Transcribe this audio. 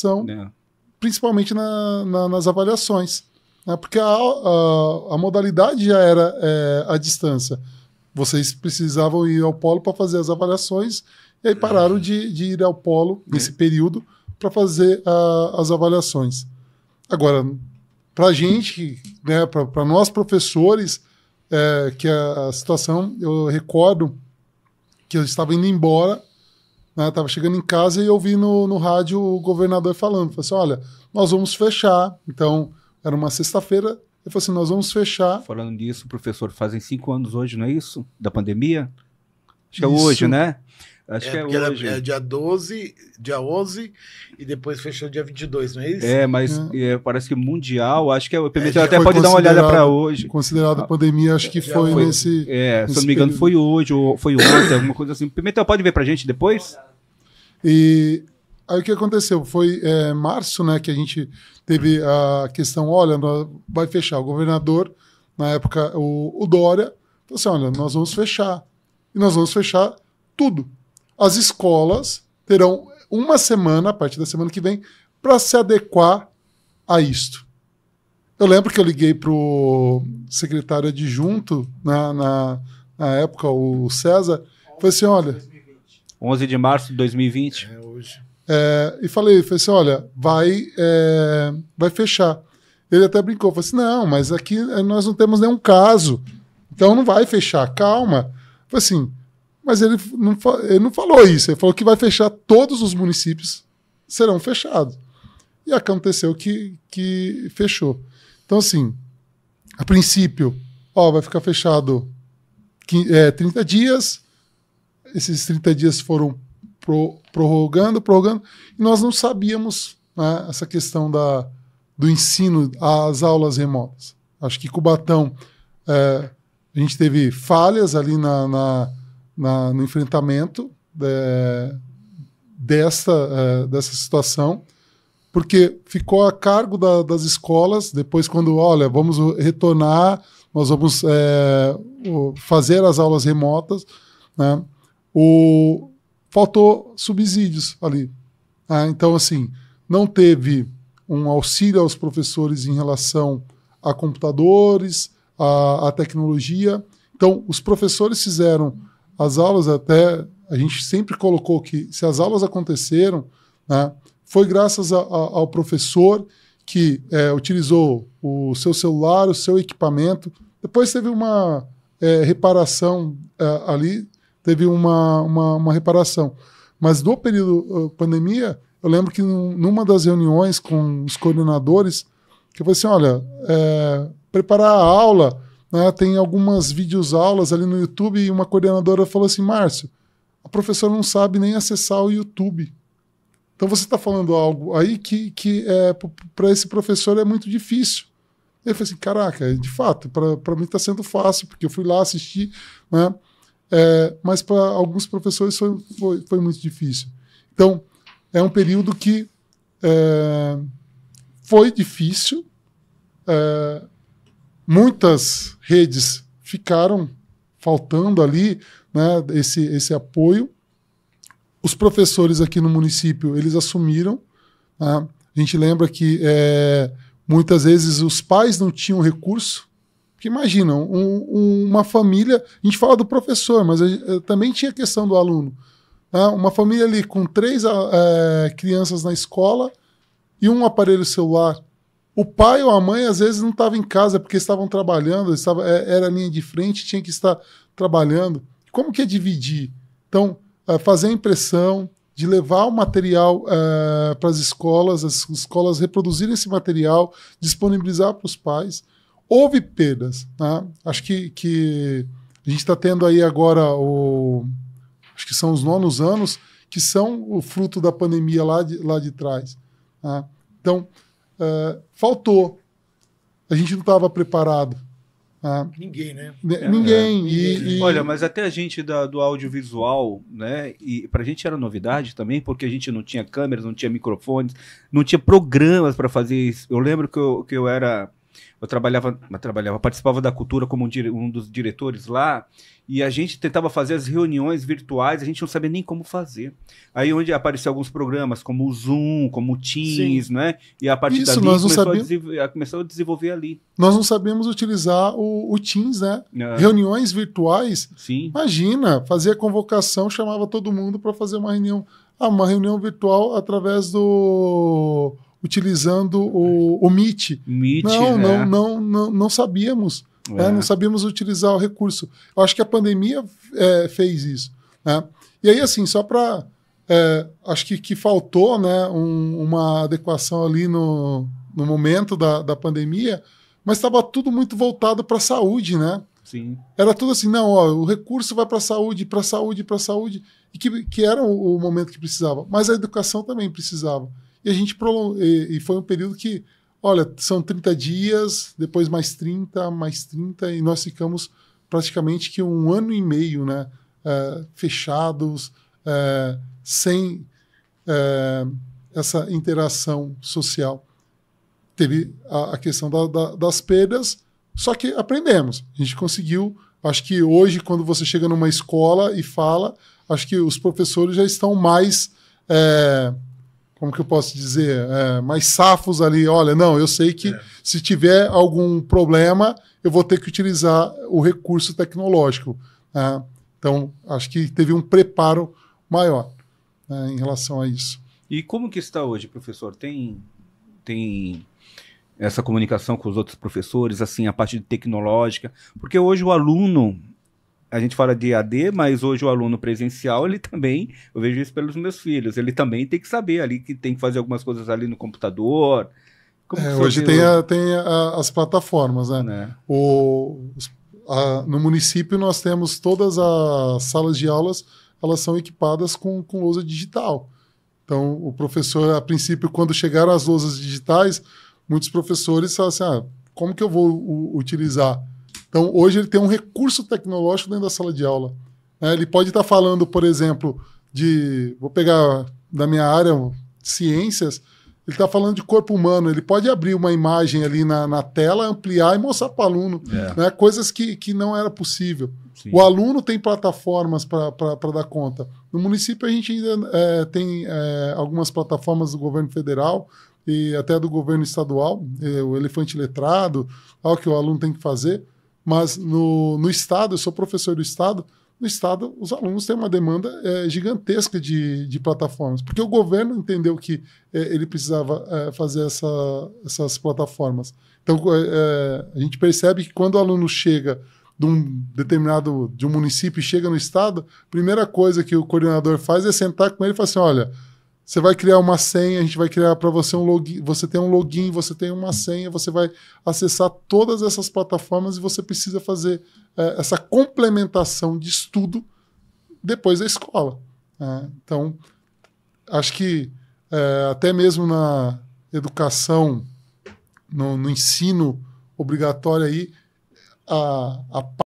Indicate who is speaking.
Speaker 1: são, principalmente nas avaliações, né? Porque a modalidade já era à distância. Vocês precisavam ir ao polo para fazer as avaliações, e aí pararam de ir ao polo nesse período para fazer as avaliações. Agora, para a gente, né, para nós professores, que a situação, eu recordo que eu estava indo embora, né, estava chegando em casa e eu ouvi no rádio o governador falando, falou assim, olha, nós vamos fechar. Então, era uma sexta-feira, ele falou assim, nós vamos fechar.
Speaker 2: Falando nisso, professor, fazem 5 anos hoje, não é isso? Da pandemia? Acho que é hoje, né? Acho que é hoje.
Speaker 3: É dia 12, dia 11 e depois fechou dia 22, não é isso?
Speaker 2: Mas parece que mundial, acho que o Pimentel até pode dar uma olhada para hoje.
Speaker 1: Considerado a pandemia, acho que foi nesse...
Speaker 2: se eu não me engano, foi hoje, ou foi ontem, alguma coisa assim. Pimentel, pode ver para a gente depois?
Speaker 1: E aí o que aconteceu? Foi março, né, que a gente teve a questão, olha, vai fechar. O governador, na época, o Dória, falou assim, olha, nós vamos fechar. E nós vamos fechar tudo. As escolas terão uma semana, a partir da semana que vem, para se adequar a isto. Eu lembro que eu liguei para o secretário adjunto, na época, o César, falei assim, olha...
Speaker 2: 11 de março de 2020.
Speaker 3: Hoje.
Speaker 1: E falei assim, olha, vai fechar. Ele até brincou, falou assim, não, mas aqui nós não temos nenhum caso, então não vai fechar, calma. Falei assim, mas ele não falou isso, ele falou que vai fechar, todos os municípios serão fechados. E aconteceu que fechou. Então, assim, a princípio, vai ficar fechado 30 dias, esses 30 dias foram prorrogando, e nós não sabíamos, né, essa questão do ensino às aulas remotas. Acho que Cubatão, a gente teve falhas ali no enfrentamento dessa situação, porque ficou a cargo das escolas, depois quando, olha, vamos retornar, nós vamos fazer as aulas remotas, né? Faltou subsídios ali. Então, assim, não teve um auxílio aos professores em relação a computadores, a tecnologia. Então, os professores fizeram as aulas, até a gente sempre colocou que se as aulas aconteceram, né, foi graças ao professor que utilizou o seu celular, o seu equipamento. Depois teve uma reparação ali, teve uma reparação. Mas no período pandemia, eu lembro que numa das reuniões com os coordenadores, que eu falei assim, olha, preparar a aula, né, tem algumas videoaulas ali no YouTube, e uma coordenadora falou assim, Márcio, a professora não sabe nem acessar o YouTube. Então você está falando algo aí que para esse professor é muito difícil. Eu falei assim, caraca, de fato, para mim está sendo fácil, porque eu fui lá assistir, né? Mas para alguns professores foi muito difícil. Então, é um período que foi difícil. Muitas redes ficaram faltando ali, né, esse apoio. Os professores aqui no município, eles assumiram. Tá? A gente lembra que muitas vezes os pais não tinham recurso. Porque imagina, uma família, a gente fala do professor, mas também tinha a questão do aluno. Tá? Uma família ali com 3 crianças na escola e um aparelho celular. O pai ou a mãe, às vezes, não estava em casa porque estavam trabalhando, era a linha de frente, tinha que estar trabalhando. Como que é dividir? Então, fazer a impressão, de levar o material para as escolas reproduzirem esse material, disponibilizar para os pais. Houve perdas. Tá? Acho que a gente está tendo aí agora, acho que são os 9º anos, que são o fruto da pandemia lá de trás. Tá? Então, faltou. A gente não estava preparado. Tá?
Speaker 3: Ninguém, né?
Speaker 1: Ninguém.
Speaker 2: Olha, mas até a gente do audiovisual, né? E pra gente era novidade também, porque a gente não tinha câmeras, não tinha microfones, não tinha programas para fazer isso. Eu lembro que eu era eu participava da cultura como um dos diretores lá, e a gente tentava fazer as reuniões virtuais, a gente não sabia nem como fazer. Aí onde apareceu alguns programas, como o Zoom, como o Teams, né? E a partir dali começou a desenvolver ali.
Speaker 1: Nós não sabíamos utilizar o Teams, né? Reuniões virtuais.
Speaker 2: Sim.
Speaker 1: Imagina, fazia convocação, chamava todo mundo para fazer uma reunião virtual através utilizando o Meet. Não sabíamos. Não sabíamos utilizar o recurso. Eu acho que a pandemia fez isso. Né? E aí, assim, só para... acho que faltou, né, uma adequação ali no momento da pandemia, mas estava tudo muito voltado para a saúde, né?
Speaker 2: Sim.
Speaker 1: Era tudo assim, não, ó, o recurso vai para a saúde, e que era o momento que precisava. Mas a educação também precisava. E a gente e foi um período que, olha, são 30 dias, depois mais 30, e nós ficamos praticamente que 1 ano e meio, né, fechados, sem essa interação social. Teve a questão das perdas, só que aprendemos. A gente conseguiu. Acho que hoje, quando você chega numa escola e fala, acho que os professores já estão mais... como que eu posso dizer, mais safos ali. Olha, não, eu sei que se tiver algum problema, eu vou ter que utilizar o recurso tecnológico. Né? Então, acho que teve um preparo maior, né, em relação a isso.
Speaker 2: E como que está hoje, professor? Tem essa comunicação com os outros professores, assim, a parte tecnológica? Porque hoje o aluno... A gente fala de EAD, mas hoje o aluno presencial, ele também, eu vejo isso pelos meus filhos, ele também tem que saber ali, que tem que fazer algumas coisas ali no computador.
Speaker 1: Hoje tem as plataformas, né? No município nós temos todas as salas de aulas, elas são equipadas com lousa digital. Então, o professor, a princípio, quando chegaram as lousas digitais, muitos professores falam assim, como que eu vou utilizar? Então, hoje ele tem um recurso tecnológico dentro da sala de aula. Ele pode estar falando, por exemplo, vou pegar da minha área, ciências, ele está falando de corpo humano, ele pode abrir uma imagem ali na tela, ampliar e mostrar para o aluno, né? Coisas que não era possível. Sim. O aluno tem plataformas para dar conta. No município, a gente ainda tem algumas plataformas do governo federal e até do governo estadual, o elefante letrado, algo que o aluno tem que fazer. Mas no Estado, eu sou professor do Estado, no Estado os alunos têm uma demanda gigantesca de plataformas, porque o governo entendeu que ele precisava fazer essas plataformas. Então, a gente percebe que quando o aluno chega de um município e chega no Estado, a primeira coisa que o coordenador faz é sentar com ele e falar assim, olha, você vai criar uma senha, a gente vai criar para você um login, você tem um login, você tem uma senha, você vai acessar todas essas plataformas e você precisa fazer essa complementação de estudo depois da escola. Então, acho que até mesmo na educação, no ensino obrigatório aí, a